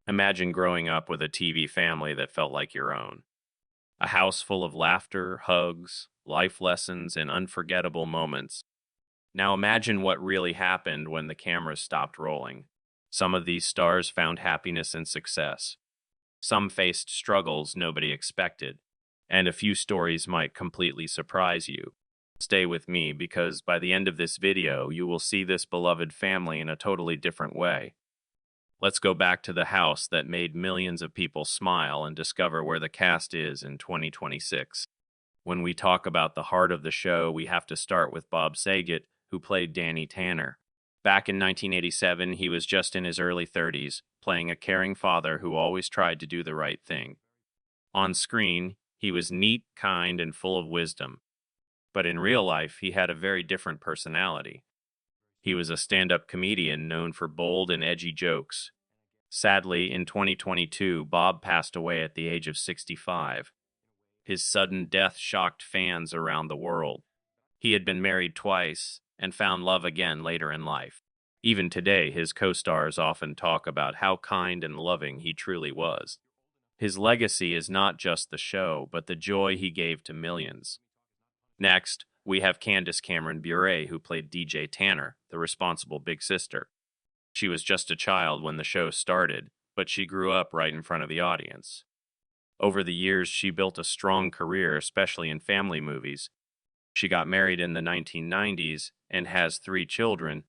Imagine growing up with a TV family that felt like your own. A house full of laughter, hugs, life lessons, and unforgettable moments. Now imagine what really happened when the cameras stopped rolling. Some of these stars found happiness and success. Some faced struggles nobody expected. And a few stories might completely surprise you. Stay with me because by the end of this video, you will see this beloved family in a totally different way. Let's go back to the house that made millions of people smile and discover where the cast is in 2026. When we talk about the heart of the show, we have to start with Bob Saget, who played Danny Tanner. Back in 1987, he was just in his early 30s, playing a caring father who always tried to do the right thing. On screen, he was neat, kind, and full of wisdom. But in real life, he had a very different personality. He was a stand-up comedian known for bold and edgy jokes. Sadly, in 2022, Bob passed away at the age of 65. His sudden death shocked fans around the world. He had been married twice and found love again later in life. Even today, his co-stars often talk about how kind and loving he truly was. His legacy is not just the show, but the joy he gave to millions. Next, we have Candace Cameron Bure, who played DJ Tanner, the responsible big sister. She was just a child when the show started, but she grew up right in front of the audience. Over the years, she built a strong career, especially in family movies. She got married in the 1990s and has 3 children.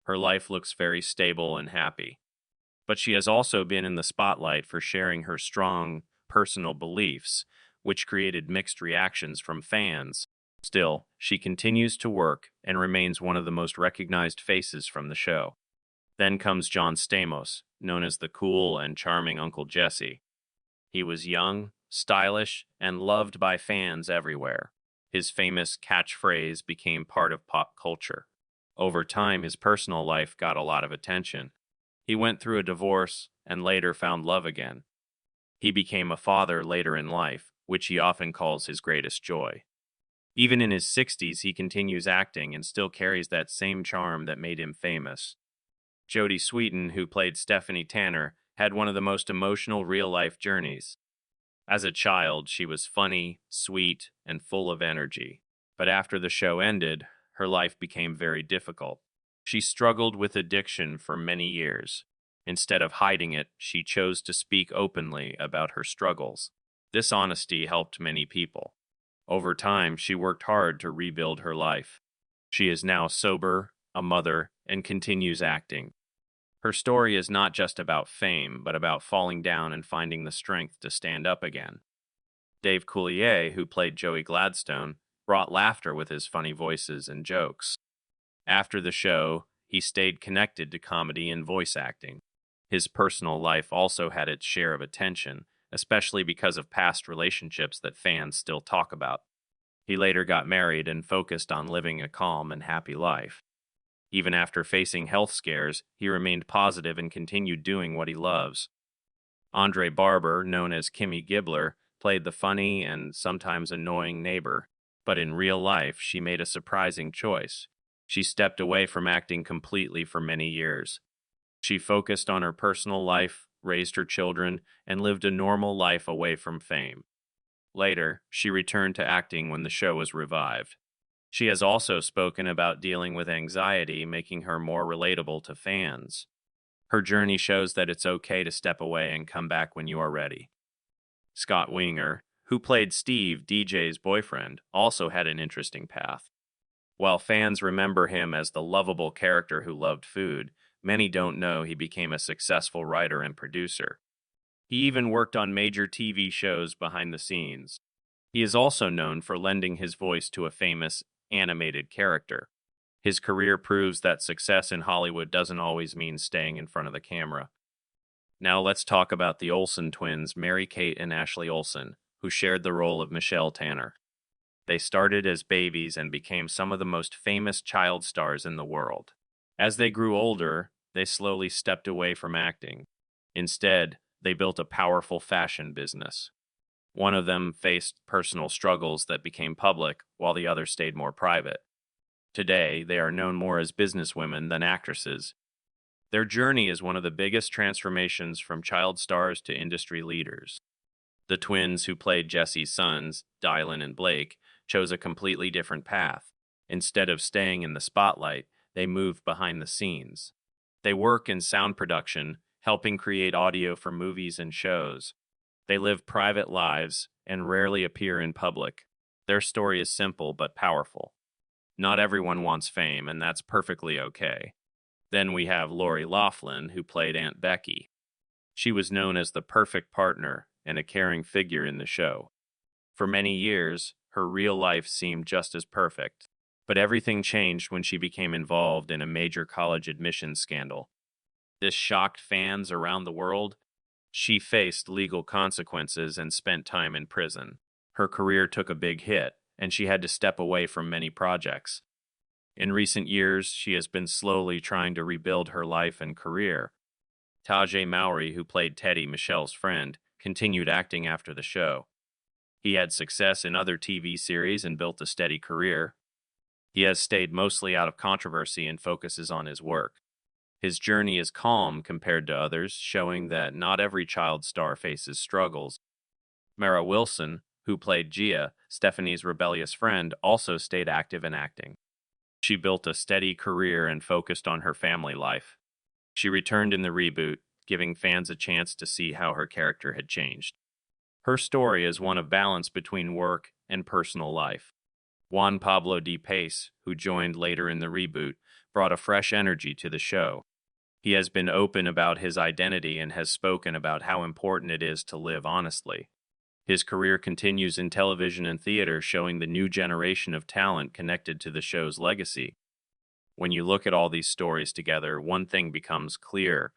Her life looks very stable and happy. But she has also been in the spotlight for sharing her strong personal beliefs, which created mixed reactions from fans. Still, she continues to work and remains one of the most recognized faces from the show. Then comes John Stamos, known as the cool and charming Uncle Jesse. He was young, stylish, and loved by fans everywhere. His famous catchphrase became part of pop culture. Over time, his personal life got a lot of attention. He went through a divorce and later found love again. He became a father later in life, which he often calls his greatest joy. Even in his 60s, he continues acting and still carries that same charm that made him famous. Jodie Sweetin, who played Stephanie Tanner, had one of the most emotional real-life journeys. As a child, she was funny, sweet, and full of energy. But after the show ended, her life became very difficult. She struggled with addiction for many years. Instead of hiding it, she chose to speak openly about her struggles. This honesty helped many people. Over time, she worked hard to rebuild her life. She is now sober, a mother, and continues acting. Her story is not just about fame, but about falling down and finding the strength to stand up again. Dave Coulier, who played Joey Gladstone, brought laughter with his funny voices and jokes. After the show, he stayed connected to comedy and voice acting. His personal life also had its share of attention, especially because of past relationships that fans still talk about. He later got married and focused on living a calm and happy life. Even after facing health scares, he remained positive and continued doing what he loves. Andre Barber, known as Kimmy Gibbler, played the funny and sometimes annoying neighbor, but in real life, she made a surprising choice. She stepped away from acting completely for many years. She focused on her personal life, raised her children, and lived a normal life away from fame. Later, she returned to acting when the show was revived. She has also spoken about dealing with anxiety, making her more relatable to fans. Her journey shows that it's okay to step away and come back when you are ready. Scott Winger, who played Steve, DJ's boyfriend, also had an interesting path. While fans remember him as the lovable character who loved food, many don't know he became a successful writer and producer. He even worked on major TV shows behind the scenes. He is also known for lending his voice to a famous animated character. His career proves that success in Hollywood doesn't always mean staying in front of the camera. Now let's talk about the Olsen twins, Mary-Kate and Ashley Olsen, who shared the role of Michelle Tanner. They started as babies and became some of the most famous child stars in the world. As they grew older, they slowly stepped away from acting. Instead, they built a powerful fashion business. One of them faced personal struggles that became public, while the other stayed more private. Today, they are known more as businesswomen than actresses. Their journey is one of the biggest transformations from child stars to industry leaders. The twins who played Jesse's sons, Dylan and Blake, chose a completely different path. Instead of staying in the spotlight, they moved behind the scenes. They work in sound production, helping create audio for movies and shows. They live private lives and rarely appear in public. Their story is simple but powerful. Not everyone wants fame, and that's perfectly okay. Then we have Lori Loughlin, who played Aunt Becky. She was known as the perfect partner and a caring figure in the show. For many years, her real life seemed just as perfect, but everything changed when she became involved in a major college admissions scandal. This shocked fans around the world. She faced legal consequences and spent time in prison. Her career took a big hit, and she had to step away from many projects. In recent years, she has been slowly trying to rebuild her life and career. Tajay Mowry, who played Teddy, Michelle's friend, continued acting after the show. He had success in other TV series and built a steady career. He has stayed mostly out of controversy and focuses on his work. His journey is calm compared to others, showing that not every child star faces struggles. Mara Wilson, who played Gia, Stephanie's rebellious friend, also stayed active in acting. She built a steady career and focused on her family life. She returned in the reboot, giving fans a chance to see how her character had changed. Her story is one of balance between work and personal life. Juan Pablo Di Pace, who joined later in the reboot, brought a fresh energy to the show. He has been open about his identity and has spoken about how important it is to live honestly. His career continues in television and theater, showing the new generation of talent connected to the show's legacy. When you look at all these stories together, one thing becomes clear.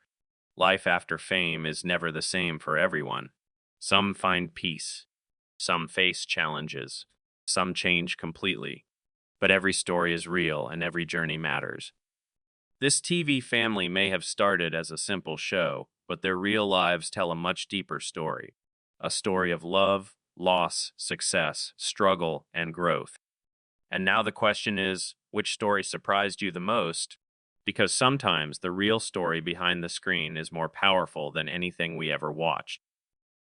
Life after fame is never the same for everyone. Some find peace. Some face challenges. Some change completely. But every story is real and every journey matters. This TV family may have started as a simple show, but their real lives tell a much deeper story. A story of love, loss, success, struggle, and growth. And now the question is, which story surprised you the most? Because sometimes the real story behind the screen is more powerful than anything we ever watched.